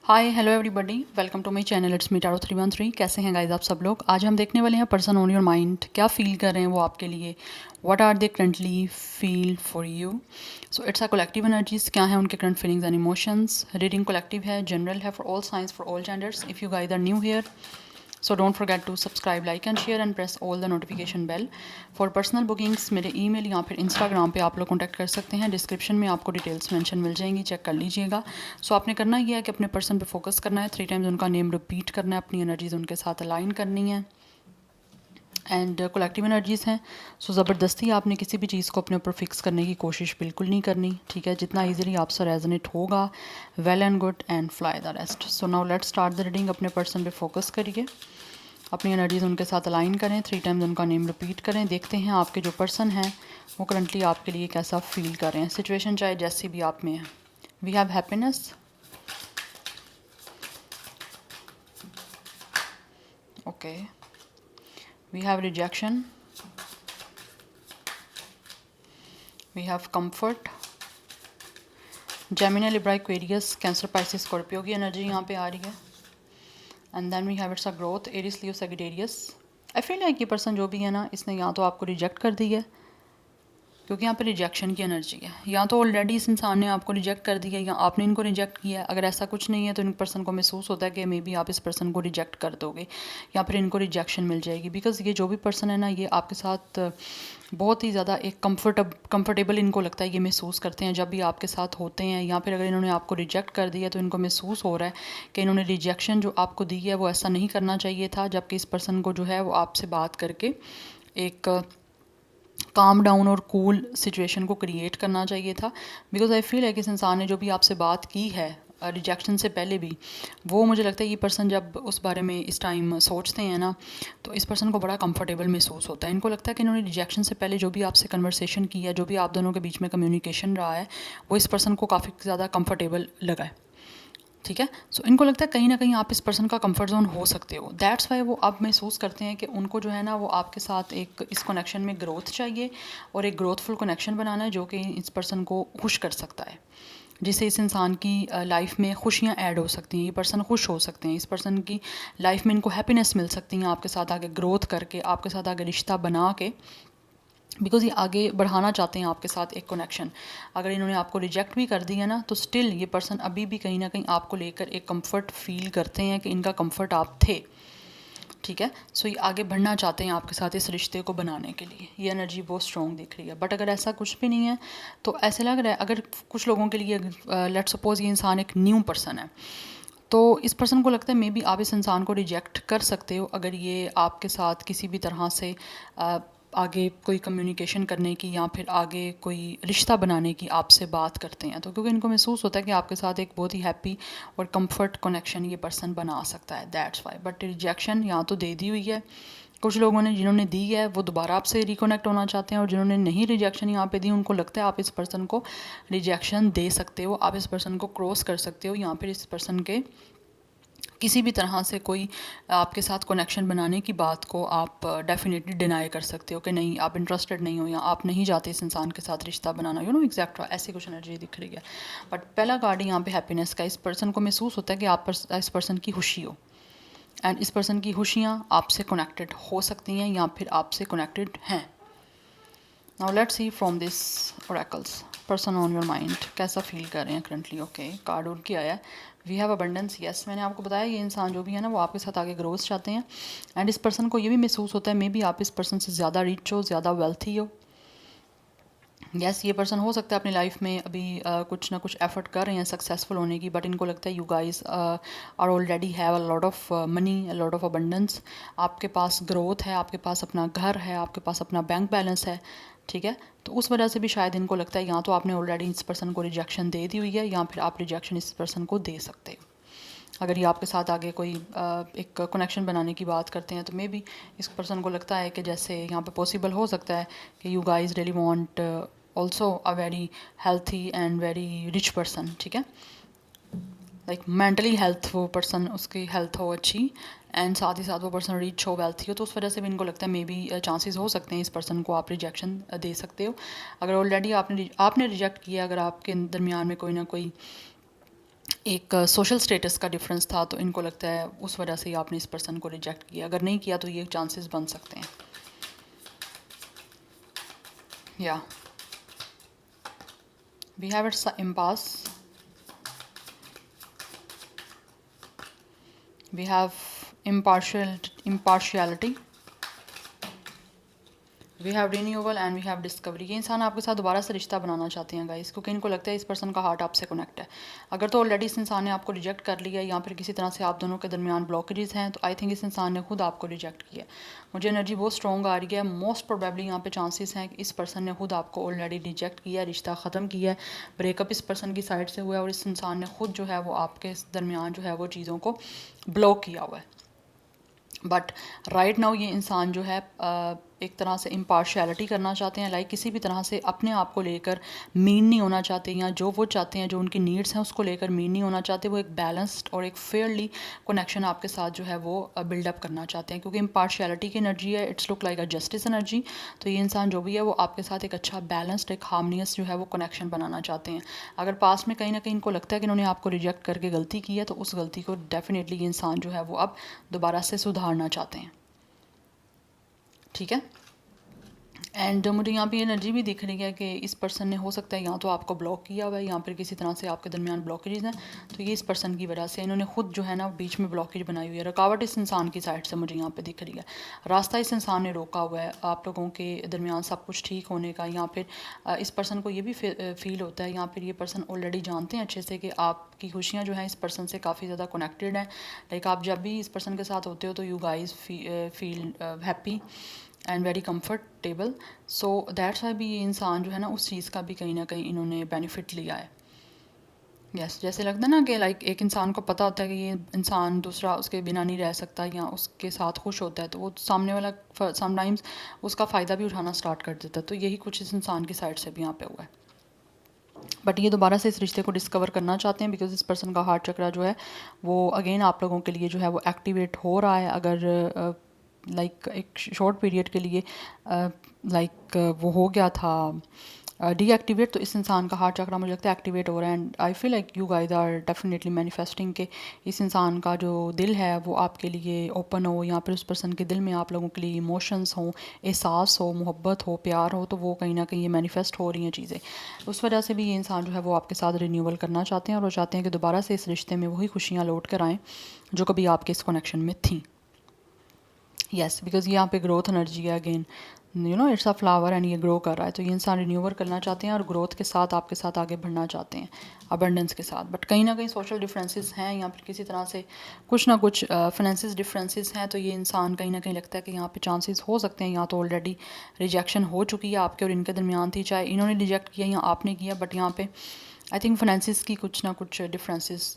Hi hello everybody, welcome to my channel it's me Taro 313। कैसे हैं guys आप सब लोग। आज हम देखने वाले हैं पर्सन ऑन योर माइंड, क्या फील कर रहे हैं वो आपके लिए, what are they currently feel for you. So it's a collective energies, क्या है उनके current feelings and emotions. Reading collective है, जनरल है, for all signs, for all genders. If you guys are new here, so don't forget to subscribe, like and share and press all the notification bell. For personal bookings मेरे email या फिर Instagram पे आप लोग contact कर सकते हैं। Description में आपको डिटेल्स मेंशन मिल जाएंगी, चेक कर लीजिएगा। सो आपने करना ये है कि अपने पर्सन पे फोकस करना है, 3 टाइम्स उनका नेम रिपीट करना है, अपनी एनर्जीज उनके साथ अलाइन करनी है। एंड कलेक्टिव एनर्जीज़ हैं, सो ज़बरदस्ती आपने किसी भी चीज़ को अपने ऊपर फिक्स करने की कोशिश बिल्कुल नहीं करनी, ठीक है। जितना इजीली आपसे रेजोनेट होगा, well and good, and fly the rest. So now let's start the reading. अपने पर्सन पे फोकस करिए, अपनी एनर्जीज उनके साथ अलाइन करें, 3 टाइम्स उनका नेम रिपीट करें। देखते हैं आपके जो पर्सन हैं वो करंटली आपके लिए कैसा फील कर रहे हैं। सिचुएशन चाहे जैसी भी आप में है। We have happiness, okay. We have rejection, we have comfort. Gemini, Libra, Aquarius, Cancer, Pisces, Scorpio की एनर्जी यहाँ पे आ रही है। And then we have it's a growth, Aries, Leo, Sagittarius. I feel like ये पर्सन जो भी है ना, इसने या तो आपको रिजेक्ट कर दी है, क्योंकि यहाँ पे रिजेक्शन की एनर्जी है। या तो ऑलरेडी इस इंसान ने आपको रिजेक्ट कर दिया या आपने इनको रिजेक्ट किया है। अगर ऐसा कुछ नहीं है तो इन पर्सन को महसूस होता है कि मे बी आप इस पर्सन को रिजेक्ट कर दोगे या फिर इनको रिजेक्शन मिल जाएगी। बिकॉज ये जो भी पर्सन है ना, ये आपके साथ बहुत ही ज़्यादा एक कंफर्टेबल इनको लगता है, ये महसूस करते हैं जब भी आपके साथ होते हैं। या फिर अगर इन्होंने आपको रिजेक्ट कर दिया तो इनको महसूस हो रहा है कि इन्होंने रिजेक्शन जो आपको दी है वो ऐसा नहीं करना चाहिए था, जबकि इस पर्सन को जो है वो आपसे बात करके एक काम डाउन और कूल सिचुएशन को क्रिएट करना चाहिए था। बिकॉज आई फील है कि इस इंसान ने जो भी आपसे बात की है रिजेक्शन से पहले भी, वो मुझे लगता है ये पर्सन जब उस बारे में इस टाइम सोचते हैं ना, तो इस पर्सन को बड़ा कंफर्टेबल महसूस होता है। इनको लगता है कि इन्होंने रिजेक्शन से पहले जो भी आपसे कन्वर्सेशन की है, जो भी आप दोनों के बीच में कम्युनिकेशन रहा है, वो इस पर्सन को काफ़ी ज़्यादा कंफर्टेबल लगा है, ठीक है। सो इनको लगता है कहीं ना कहीं आप इस पर्सन का कंफर्ट जोन हो सकते हो। दैट्स वाई वो अब महसूस करते हैं कि उनको जो है ना, वो आपके साथ एक इस कनेक्शन में ग्रोथ चाहिए और एक ग्रोथफुल कनेक्शन बनाना है जो कि इस पर्सन को खुश कर सकता है, जिससे इस इंसान की लाइफ में खुशियाँ ऐड हो सकती हैं, ये पर्सन खुश हो सकते हैं, इस पर्सन की लाइफ में इनको हैप्पीनेस मिल सकती हैं आपके साथ आगे ग्रोथ करके, आपके साथ आगे रिश्ता बना के। बिकॉज ये आगे बढ़ाना चाहते हैं आपके साथ एक कनेक्शन। अगर इन्होंने आपको रिजेक्ट भी कर दिया ना, तो स्टिल ये पर्सन अभी भी कहीं ना कहीं आपको लेकर एक कंफर्ट फील करते हैं कि इनका कंफर्ट आप थे, ठीक है। सो ये आगे बढ़ना चाहते हैं आपके साथ इस रिश्ते को बनाने के लिए। ये एनर्जी बहुत स्ट्रॉन्ग दिख रही है। बट अगर ऐसा कुछ भी नहीं है तो ऐसे लग रहा है, अगर कुछ लोगों के लिए लेट्स सपोज ये इंसान एक न्यू पर्सन है, तो इस पर्सन को लगता है मे बी आप इस इंसान को रिजेक्ट कर सकते हो अगर ये आपके साथ किसी भी तरह से आगे कोई कम्युनिकेशन करने की या फिर आगे कोई रिश्ता बनाने की आपसे बात करते हैं। तो क्योंकि इनको महसूस होता है कि आपके साथ एक बहुत ही हैप्पी और कंफर्ट कनेक्शन ये पर्सन बना सकता है, दैट्स वाई। बट रिजेक्शन यहाँ तो दे दी हुई है। कुछ लोगों ने, जिन्होंने दी है, वो दोबारा आपसे रिकनेक्ट होना चाहते हैं, और जिन्होंने नहीं रिजेक्शन यहाँ पे दी, उनको लगता है आप इस पर्सन को रिजेक्शन दे सकते हो, आप इस पर्सन को क्रॉस कर सकते हो, या फिर इस पर्सन के किसी भी तरह से कोई आपके साथ कनेक्शन बनाने की बात को आप डेफिनेटली डिनाई कर सकते हो कि नहीं, आप इंटरेस्टेड नहीं हो या आप नहीं चाहते इस इंसान के साथ रिश्ता बनाना, यू नो एग्जैक्ट ऐसी कुछ एनर्जी दिख रही है। बट पहला कार्ड यहाँ पे हैप्पीनेस का। इस पर्सन को महसूस होता है कि आप इस पर्सन की खुशी हो, एंड इस पर्सन की खुशियाँ आपसे कनेक्टेड हो सकती हैं या फिर आपसे कनेक्टेड हैं। Now let's see from this oracles, person on your mind कैसा फील कर रहे हैं करंटली। ओके, कार्ड उनकी आया है, वी हैव अबंडेंस। यस, मैंने आपको बताया ये इंसान जो भी है ना, वो आपके साथ आगे ग्रोथ चाहते हैं। एंड इस पर्सन को ये भी महसूस होता है मे बी आप इस पर्सन से ज़्यादा रिच हो, ज़्यादा वेल्थी हो। यस, ये पर्सन हो सकता है अपनी लाइफ में अभी कुछ ना कुछ एफर्ट कर रहे हैं सक्सेसफुल होने की, बट इनको लगता है you guys are already have a lot of money, a lot of abundance. आपके पास ग्रोथ है, आपके पास अपना घर है, आपके पास अपना बैंक बैलेंस है, ठीक है। तो उस वजह से भी शायद इनको लगता है या तो आपने ऑलरेडी इस पर्सन को रिजेक्शन दे दी हुई है या फिर आप रिजेक्शन इस पर्सन को दे सकते हो। अगर ये आपके साथ आगे कोई एक कनेक्शन बनाने की बात करते हैं तो मे बी इस पर्सन को लगता है कि जैसे यहाँ पे पॉसिबल हो सकता है कि you guys really want also a very healthy and very rich person, ठीक है। लाइक मेंटली हेल्थ, वो पर्सन उसकी हेल्थ हो अच्छी, एंड साथ ही साथ वो पर्सन रिच हो, वेल्थी हो। तो उस वजह से भी इनको लगता है मे बी चांसेस हो सकते हैं इस पर्सन को आप रिजेक्शन दे सकते हो। अगर ऑलरेडी आपने रिजेक्ट किया, अगर आपके दरमियान में कोई ना कोई एक सोशल स्टेटस का डिफरेंस था, तो इनको लगता है उस वजह से ही आपने इस पर्सन को रिजेक्ट किया। अगर नहीं किया तो ये चांसेस बन सकते हैं। या we have it's impasse, we have impartiality, we have renewal and we have discovery. ये इंसान आपके साथ दोबारा से रिश्ता बनाना चाहते हैं गाइस, क्योंकि इनको लगता है इस पर्सन का हार्ट आपसे कनेक्ट है। अगर तो ऑलरेडी इस इंसान ने आपको रिजेक्ट कर लिया या फिर किसी तरह से आप दोनों के दरमियान ब्लॉकेजेस हैं, तो आई थिंक इस इंसान ने खुद आपको रिजेक्ट किया। मुझे एनर्जी बहुत स्ट्रॉन्ग आ रही है। मोस्ट प्रोबेबली यहाँ पे चांसेस हैं कि इस पर्सन ने खुद आपको ऑलरेडी रिजेक्ट किया, रिश्ता ख़त्म किया है, ब्रेकअप इस पर्सन की साइड से हुआ है और इस इंसान ने खुद जो है वो आपके दरमियान जो है वो चीज़ों को ब्लॉक किया हुआ है। बट राइट नाउ ये इंसान जो है एक तरह से इम्पार्शियलिटी करना चाहते हैं, लाइक किसी भी तरह से अपने आप को लेकर मीन नहीं होना चाहते, या जो वो चाहते हैं, जो उनकी नीड्स हैं उसको लेकर मीन नहीं होना चाहते। वो एक बैलेंस्ड और एक फेयरली कनेक्शन आपके साथ जो है वो बिल्डअप करना चाहते हैं, क्योंकि इम्पार्शियलिटी की एनर्जी है, it's look like a justice energy. तो ये इंसान जो भी है वो आपके साथ एक अच्छा बैलेंस्ड, एक हार्मनियस जो है वो कनेक्शन बनाना चाहते हैं। अगर पास में कहीं ना कहीं इनको लगता है कि इन्होंने आपको रिजेक्ट करके गलती की है, तो उस गलती को डेफिनेटली ये इंसान जो है वो अब दोबारा से सुधारना चाहते हैं। ठीक है। एंड मुझे यहाँ पे एनर्जी भी दिख रही है कि इस पर्सन ने हो सकता है या तो आपको ब्लॉक किया हुआ है या फिर किसी तरह से आपके दरमियान ब्लॉकेजेस हैं, तो ये इस पर्सन की वजह से इन्होंने खुद जो है ना बीच में ब्लॉकेज बनाई हुई है। रुकावट इस इंसान की साइड से मुझे यहाँ पे दिख रही है, रास्ता इस इंसान ने रोका हुआ है आप लोगों के दरमियान सब कुछ ठीक होने का। या फिर इस पर्सन को ये भी फील होता है, या फिर ये पर्सन ऑलरेडी जानते हैं अच्छे से कि आपकी खुशियाँ जो हैं इस पर्सन से काफ़ी ज़्यादा कनेक्टेड हैं। लाइक आप जब भी इस पर्सन के साथ होते हो तो you guys feel happy and very comfortable. So that's why भी ये इंसान जो है ना उस चीज़ का भी कहीं ना कहीं इन्होंने बेनिफिट लिया है। यस, जैसे लगता है ना कि लाइक एक इंसान को पता होता है कि ये इंसान दूसरा उसके बिना नहीं रह सकता या उसके साथ खुश होता है, तो वो सामने वाला समटाइम्स उसका फ़ायदा भी उठाना स्टार्ट कर देता है। तो यही कुछ इस इंसान की साइड से भी यहाँ पे हुआ है। बट ये दोबारा से इस रिश्ते को डिस्कवर करना चाहते हैं, बिकॉज इस पर्सन का हार्ट चक्रा जो है वो अगेन आप लोगों के लिए जो है वो एक्टिवेट हो रहा है। अगर लाइक एक शॉर्ट पीरियड के लिए लाइक वो हो गया था डीएक्टिवेट, तो इस इंसान का हार्ट चक्रा मुझे लगता है एक्टिवेट हो रहा है। And I feel like you guys are definitely manifesting के इस इंसान का जो दिल है वो आपके लिए ओपन हो, या फिर उस पर्सन के दिल में आप लोगों के लिए इमोशंस हों, एहसास हो, मोहब्बत हो, प्यार हो, तो वो कहीं ना कहीं ये मैनिफेस्ट हो रही हैं चीज़ें। उस वजह से भी ये इंसान जो है वो आपके साथ रिन्यूअल करना चाहते हैं और वो चाहते हैं कि दोबारा से इस रिश्ते में वही खुशियाँ लौट कर आएँ जो कभी आपके इस कनेक्शन में थी। यस, बिकॉज यहाँ पे ग्रोथ एनर्जी है again, you know it's a flower and ये ग्रो कर रहा है। तो ये इंसान रिन्यूअल करना चाहते हैं और ग्रोथ के साथ आपके साथ आगे बढ़ना चाहते हैं, अबंडेंस के साथ। बट कहीं ना कहीं सोशल डिफरेंसेस हैं, या फिर किसी तरह से कुछ ना कुछ फाइनेंसिस डिफरेंसेस हैं। तो ये इंसान कहीं ना कहीं लगता है कि यहाँ पे चांसेस हो सकते हैं, या तो ऑलरेडी रिजेक्शन हो चुकी है आपके और इनके दरमियान थी, चाहे इन्होंने रिजेक्ट किया या आपने किया, बट यहाँ पे आई थिंक फाइनेंसिस की कुछ ना कुछ डिफरेंसेस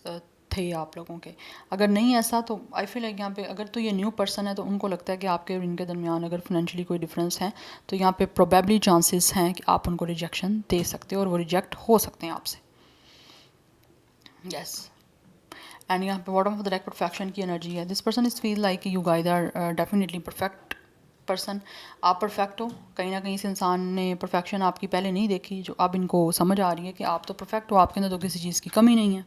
थे आप लोगों के। अगर नहीं ऐसा तो आई फील लाइक यहाँ पे अगर तो ये न्यू पर्सन है तो उनको लगता है कि आपके और इनके दरमियान अगर फाइनेंशियली कोई डिफरेंस है, तो यहाँ पे प्रोबेबली चांसेस हैं कि आप उनको रिजेक्शन दे सकते हो और वो रिजेक्ट हो सकते हैं आपसे। यस, एंड यहाँ पे bottom of the deck perfection की एनर्जी है। This person is feel like you guys are definitely perfect person. आप परफेक्ट हो, कहीं ना कहीं इस इंसान ने परफेक्शन आपकी पहले नहीं देखी, जो अब इनको समझ आ रही है कि आप तो परफेक्ट हो, आपके अंदर तो किसी चीज़ की कमी नहीं है।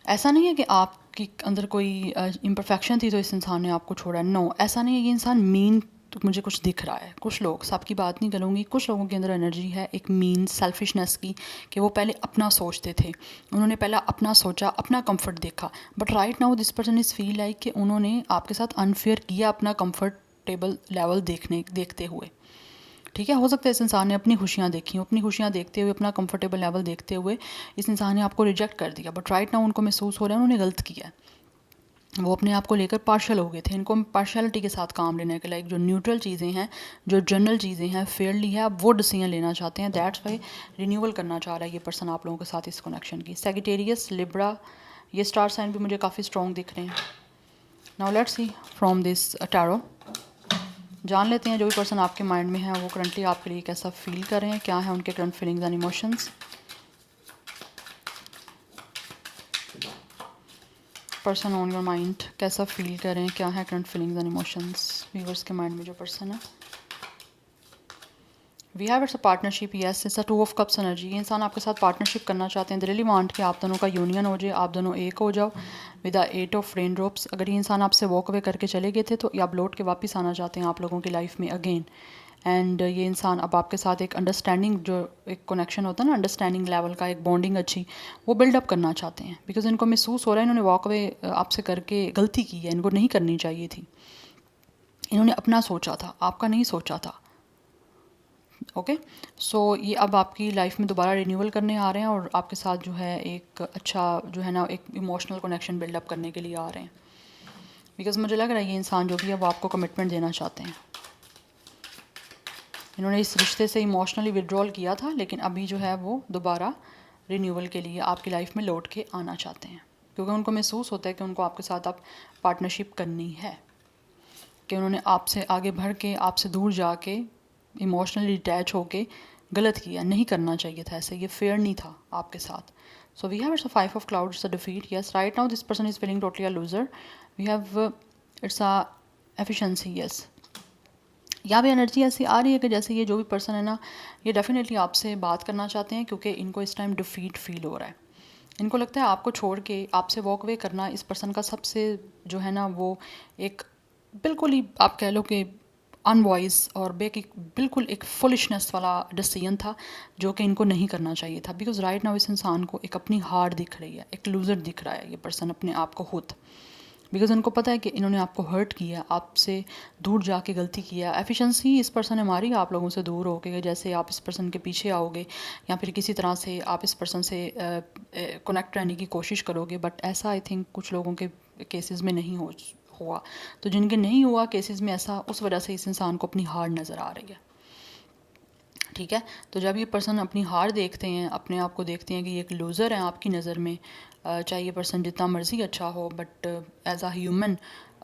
ऐसा नहीं है कि आपके अंदर कोई इम्परफेक्शन थी तो इस इंसान ने आपको छोड़ा है, नो ऐसा नहीं है। ये इंसान मीन तो मुझे कुछ दिख रहा है। कुछ लोग, सबकी बात नहीं करूँगी, कुछ लोगों के अंदर एनर्जी है एक मीन सेल्फिशनेस की, कि वो पहले अपना सोचते थे, उन्होंने पहला अपना सोचा, अपना कंफर्ट देखा। But right now this person is feel like कि उन्होंने आपके साथ अनफेयर किया अपना कंफर्टेबल लेवल देखते हुए। ठीक है, हो सकता है इस इंसान ने अपनी खुशियाँ देखी, अपनी खुशियाँ देखते हुए, अपना कंफर्टेबल लेवल देखते हुए इस इंसान ने आपको रिजेक्ट कर दिया। बट राइट नाउ उनको महसूस हो रहा है उन्होंने गलत किया है, वो अपने आप को लेकर पार्शल हो गए थे। इनको पार्शलिटी के साथ काम लेने के, लाइक जो न्यूट्रल चीज़ें हैं, जो जनरल चीज़ें हैं, फेयरली है, आप वो डिसीजन लेना चाहते हैं। दैट्स वाई रिन्यूअल करना चाह रहा है ये पर्सन आप लोगों के साथ इस कनेक्शन की। सेजिटेरियस, लिब्रा, ये स्टार साइन भी मुझे काफ़ी स्ट्रॉन्ग दिख रहे हैं। Now let's see from this tarot, जान लेते हैं जो भी पर्सन आपके माइंड में है वो करंटली आपके लिए कैसा फील कर रहे हैं, क्या है उनके current feelings and emotions. Person on your mind कैसा फील कर रहे हैं, क्या है current feelings and emotions viewers के माइंड में जो पर्सन है। We have it's a partnership, yes it's a two of cups energy. ये इंसान आपके साथ पार्टनरशिप करना चाहते हैं, दे रियली वांट कि आप दोनों का यूनियन हो जाए, आप दोनों एक हो जाओ with the 8 of rain drops. अगर ये इंसान आपसे वॉक अवे करके चले गए थे तो ये आप लौट के वापस आना चाहते हैं आप लोगों की लाइफ में अगेन। एंड ये इंसान अब आपके साथ एक अंडरस्टैंडिंग, जो एक कनेक्शन होता है ना अंडरस्टैंडिंग लेवल का, एक बॉन्डिंग अच्छी, वो बिल्डअप करना चाहते हैं। बिकॉज इनको महसूस हो रहा है इन्होंने वॉक अवे आपसे करके गलती की है, इनको नहीं करनी चाहिए थी। इन्होंने अपना सोचा था, आपका नहीं सोचा था। ओके सो ये अब आपकी लाइफ में दोबारा रिन्यूअल करने आ रहे हैं और आपके साथ जो है एक अच्छा जो है ना एक इमोशनल कनेक्शन बिल्डअप करने के लिए आ रहे हैं। बिकॉज मुझे लग रहा है ये इंसान जो भी है वो आपको कमिटमेंट देना चाहते हैं। इन्होंने इस रिश्ते से इमोशनली विड्रॉल किया था, लेकिन अभी जो है वो दोबारा रिन्यूअल के लिए आपकी लाइफ में लौट के आना चाहते हैं। क्योंकि उनको महसूस होता है कि उनको आपके साथ अब पार्टनरशिप करनी है, कि उन्होंने आपसे आगे बढ़ के आपसे दूर जाके इमोशनली डिटैच होके गलत किया, नहीं करना चाहिए था ऐसे, ये फेयर नहीं था आपके साथ। So we have it's a 5 of cloud, it's a defeat, yes right now this person is feeling totally a loser. We have it's a efficiency, yes. यहाँ पे एनर्जी ऐसी आ रही है कि जैसे ये जो भी पर्सन है ना, ये डेफिनेटली आपसे बात करना चाहते हैं, क्योंकि इनको इस टाइम डिफीट फील हो रहा है। इनको लगता है आपको छोड़ के आपसे वॉक अवे करना इस पर्सन का सबसे जो है ना वो एक बिल्कुल ही आप कह लो कि अनवॉइस और बिल्कुल एक फुलिशनेस वाला डिसीजन था, जो कि इनको नहीं करना चाहिए था। बिकॉज राइट नाउ इस इंसान को एक अपनी हार दिख रही है, एक लूज़र दिख रहा है ये पर्सन अपने आप को खुद। बिकॉज उनको पता है कि इन्होंने आपको हर्ट किया, आपसे दूर जाके गलती किया। एफिशिएंसी इस पर्सन ने मारी आप लोगों से दूर होके, जैसे आप इस पर्सन के पीछे आओगे या फिर किसी तरह से आप इस पर्सन से कनेक्ट रहने की कोशिश करोगे। बट ऐसा आई थिंक कुछ लोगों के केसेस में नहीं हुआ। तो जिनके नहीं हुआ केसेस में ऐसा, उस वजह से इस इंसान को अपनी हार नज़र आ रही है। ठीक है, तो जब ये पर्सन अपनी हार देखते हैं, अपने आप को देखते हैं कि ये एक लूज़र है आपकी नज़र में, चाहे ये पर्सन जितना मर्ज़ी अच्छा हो, बट एज आ ह्यूमन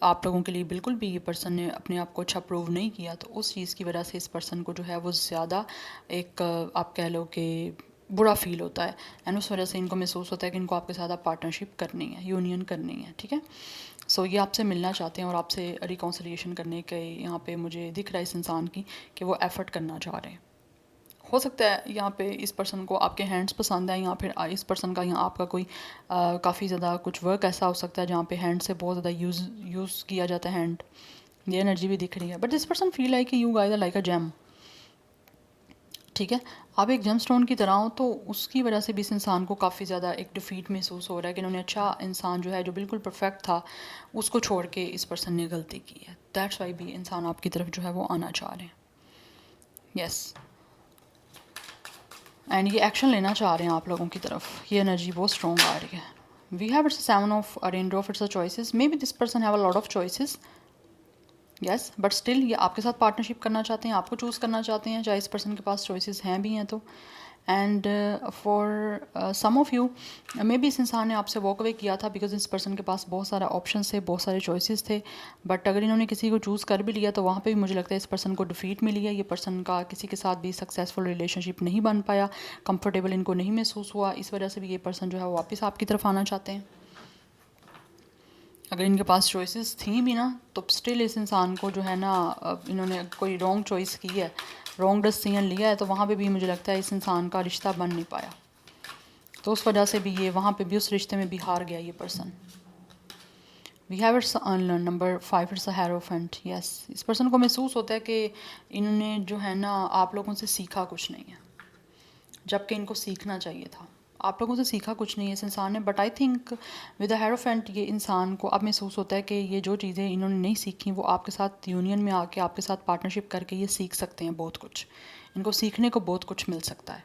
आप लोगों के लिए बिल्कुल भी ये पर्सन ने अपने आप को अच्छा प्रूव नहीं किया। तो उस चीज़ की वजह से इस पर्सन को जो है वो ज़्यादा एक आप कह लो कि बुरा फील होता है। एंड उस वजह से इनको महसूस होता है कि इनको आपके साथ आप पार्टनरशिप करनी है, यूनियन करनी है। ठीक है, सो ये आपसे मिलना चाहते हैं और आपसे रिकॉन्सिलिएशन करने के यहाँ पे मुझे दिख रहा है इस इंसान की कि वो एफ़र्ट करना चाह रहे हैं। हो सकता है यहाँ पे इस पर्सन को आपके हैंड्स पसंद है, या फिर इस पर्सन का यहाँ आपका कोई काफ़ी ज़्यादा कुछ वर्क ऐसा हो सकता है जहाँ पे हैंड से बहुत ज़्यादा यूज़ किया जाता है हैंड। ये एनर्जी भी दिख रही है। But this person feel like you guys are like a gem. ठीक है, आप एक जेम स्टोन की तरह हो, तो उसकी वजह से भी इस इंसान को काफ़ी ज़्यादा एक डिफीट महसूस हो रहा है कि उन्होंने अच्छा इंसान जो है जो बिल्कुल परफेक्ट था उसको छोड़ के इस पर्सन ने गलती की है। दैट्स वाई भी इंसान आपकी तरफ जो है वो आना चाह रहे हैं। यस, एंड ये एक्शन लेना चाह रहे हैं आप लोगों की तरफ। ये एनर्जी बहुत स्ट्रॉन्ग आ रही है। We have it's 7 of rain of it's choices. Maybe this person have a lot of choices, yes, but still ये आपके साथ पार्टनरशिप करना चाहते हैं, आपको चूज़ करना चाहते हैं, चाहे इस पर्सन के पास चॉइसेस हैं भी हैं तो। And for some of you maybe इस इंसान ने आपसे वॉक अवे किया था बिकॉज इस पर्सन के पास बहुत सारा ऑप्शन थे, बहुत सारे चॉइसेस थे। बट अगर इन्होंने किसी को चूज़ कर भी लिया तो वहाँ पे भी मुझे लगता है इस पर्सन को डिफीट मिली है। ये पर्सन का किसी के साथ भी सक्सेसफुल रिलेशनशिप नहीं बन पाया, कंफर्टेबल इनको नहीं महसूस हुआ। इस वजह से भी ये पर्सन जो है वो वापस आपकी तरफ आना चाहते हैं। अगर इनके पास चॉइसेस थी भी ना तो स्टिल इस इंसान को जो है ना इन्होंने कोई रॉन्ग चॉइस की है, रॉन्ग डिसीजन लिया है, तो वहाँ पे भी मुझे लगता है इस इंसान का रिश्ता बन नहीं पाया। तो उस वजह से भी ये वहाँ पे भी उस रिश्ते में भी हार गया ये person. We have it's unlearn number 5, it's a hierophant, yes. इस पर्सन को महसूस होता है कि इन्होंने जो है ना आप लोगों से सीखा कुछ नहीं है, जबकि इनको सीखना चाहिए था। आप लोगों से सीखा कुछ नहीं है इस इंसान ने। But I think with the hierophant ये इंसान को अब महसूस होता है कि ये जो चीज़ें इन्होंने नहीं सीखी वो आपके साथ यूनियन में आके आपके साथ पार्टनरशिप करके ये सीख सकते हैं बहुत कुछ। इनको सीखने को बहुत कुछ मिल सकता है।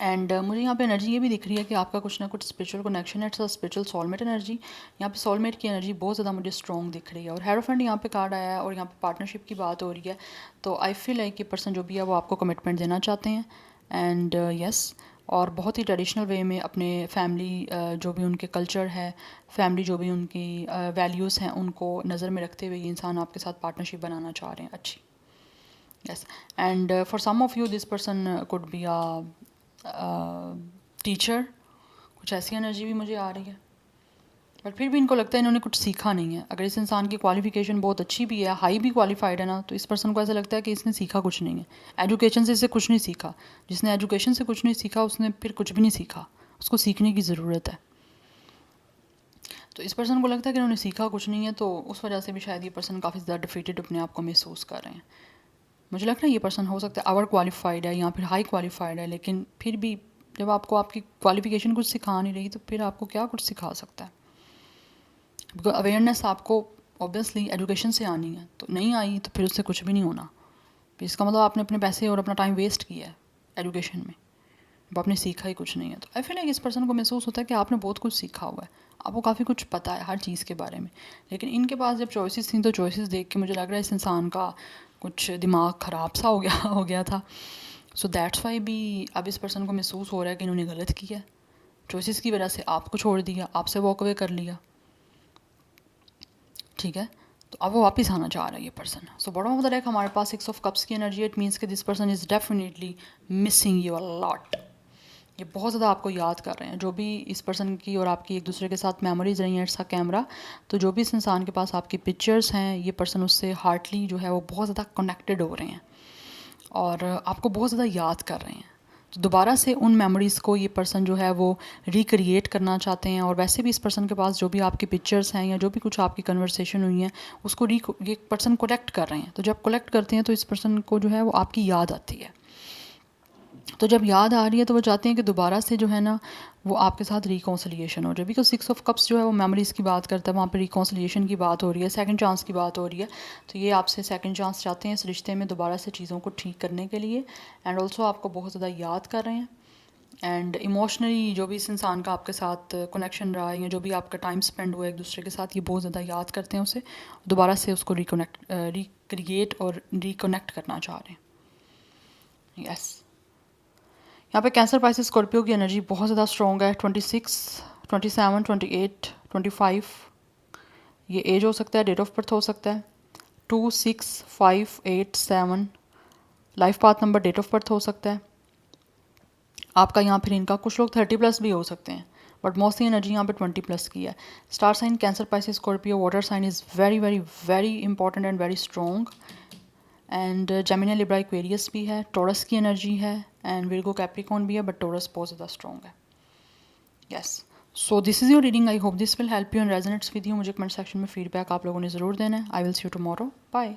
एंड मुझे यहाँ पे एनर्जी ये भी दिख रही है कि आपका कुछ ना कुछ स्पिरिचुअल कनेक्शन है, it's a spiritual soulmate energy. यहाँ पे सोलमेट की एनर्जी बहुत ज़्यादा मुझे स्ट्रॉन्ग दिख रही है। और हेरोफेंट यहाँ पे कार्ड आया है और यहाँ पे पार्टनरशिप की बात हो रही है। तो आई फील लाइक ये पर्सन जो भी है वो आपको कमिटमेंट देना चाहते हैं। एंड यस, और बहुत ही ट्रेडिशनल वे में अपने फैमिली जो भी उनके कल्चर है, फैमिली जो भी उनकी वैल्यूज़ हैं उनको नज़र में रखते हुए ये इंसान आपके साथ पार्टनरशिप बनाना चाह रहे हैं अच्छी। Yes, and for some of you this person could be a teacher, कुछ ऐसी एनर्जी भी मुझे आ रही है। बट फिर भी इनको लगता है इन्होंने कुछ सीखा नहीं है। अगर इस इंसान की क्वालिफिकेशन बहुत अच्छी भी है, हाई भी क्वालिफाइड है ना, तो इस पर्सन को ऐसा लगता है कि इसने सीखा कुछ नहीं है, एजुकेशन से इससे कुछ नहीं सीखा। जिसने एजुकेशन से कुछ नहीं सीखा उसने फिर कुछ भी नहीं सीखा, उसको सीखने की ज़रूरत है। तो इस पर्सन को लगता है कि उन्होंने सीखा कुछ नहीं है, तो उस वजह से भी शायद ये पर्सन काफ़ी ज़्यादा डिफीटेड अपने आप को महसूस कर रहे हैं। मुझे लगता है ये पर्सन हो सकता है ओवर क्वालिफाइड है या फिर हाई क्वालिफाइड है, लेकिन फिर भी जब आपको आपकी क्वालिफिकेशन कुछ सिखा नहीं रही तो फिर आपको क्या कुछ सिखा सकता है। बिकॉज अवेयरनेस आपको ऑब्वियसली एजुकेशन से आनी है, तो नहीं आई तो फिर उससे कुछ भी नहीं होना। फिर इसका मतलब आपने अपने पैसे और अपना टाइम वेस्ट किया है एजुकेशन में, अब आपने सीखा ही कुछ नहीं है। तो आई फील लाइक इस पर्सन को महसूस होता है कि आपने बहुत कुछ सीखा हुआ है, आपको काफ़ी कुछ पता है हर चीज़ के बारे में, लेकिन इनके पास जब चॉइसेस थी तो चॉइसेस देख के मुझे लग रहा है इस इंसान का कुछ दिमाग ख़राब सा हो गया था। सो दैट्स वाई भी अब इस पर्सन को महसूस हो रहा है कि इन्होंने गलत किया है, चॉइसेस की वजह से आपको छोड़ दिया, आपसे वॉक अवे कर लिया। ठीक है, तो अब वो वापस आना चाह रहा है ये person. So bottom of the deck हमारे पास 6 ऑफ कप्स की एनर्जी है। इट मीन्स कि this person is definitely missing you a lot. ये बहुत ज़्यादा आपको याद कर रहे हैं। जो भी इस पर्सन की और आपकी एक दूसरे के साथ मेमोरीज रही हैं, इट्स अ कैमरा, तो जो भी इस इंसान के पास आपकी पिक्चर्स हैं, ये पर्सन उससे हार्टली जो है वो बहुत ज़्यादा कनेक्टेड हो रहे हैं और आपको बहुत ज़्यादा याद कर रहे हैं। तो दोबारा से उन मेमोरीज़ को ये पर्सन जो है वो रिक्रिएट करना चाहते हैं। और वैसे भी इस पर्सन के पास जो भी आपकी पिक्चर्स हैं या जो भी कुछ आपकी कन्वर्सेशन हुई है उसको ये पर्सन कलेक्ट कर रहे हैं। तो जब कलेक्ट करते हैं तो इस पर्सन को जो है वो आपकी याद आती है। तो जब याद आ रही है तो वो चाहते हैं कि दोबारा से जो है ना वो आपके साथ रिकॉन्सिलिएशन हो जाए। बिकॉज 6 ऑफ कप्स जो है वो मेमोरीज़ की बात करता है, वहाँ पे रिकॉन्सिलिएशन की बात हो रही है, सेकंड चांस की बात हो रही है। तो ये आपसे सेकंड चांस चाहते हैं इस रिश्ते में दोबारा से चीज़ों को ठीक करने के लिए। एंड ऑल्सो आपको बहुत ज़्यादा याद कर रहे हैं। एंड इमोशनली जो भी इस इंसान का आपके साथ कनेक्शन रहा है या जो भी आपका टाइम स्पेंड हुआ है एक दूसरे के साथ, ये बहुत ज़्यादा याद करते हैं उसे, दोबारा से उसको रिक्रिएट और रिकनेक्ट करना चाह रहे हैं। यस, यहाँ पे कैंसर, पाइसेस, स्कॉर्पियो की एनर्जी बहुत ज़्यादा स्ट्रॉन्ग है। 26, 27, 28, 25 ये एज हो सकता है, डेट ऑफ बर्थ हो सकता है। 2, 6, 5, 8, 7 life path number, date of birth हो सकता है आपका यहाँ फिर इनका। कुछ लोग 30+ भी हो सकते हैं, बट मोस्टली एनर्जी यहाँ पे 20+ की है। Star sign Cancer, Pisces, Scorpio, water sign is very very very important and very strong. And Gemini, Libra, Aquarius भी है, टॉरस की एनर्जी है एंड विर्गो, कैप्रिकॉर्न भी है, बट टॉरस बहुत ज़्यादा स्ट्रॉन्ग है। Yes, so this is your reading. I hope this will help you and resonates with you. मुझे कमेंट सेक्शन में फीडबैक आप लोगों ने ज़रूर देना है। I will see you tomorrow. Bye.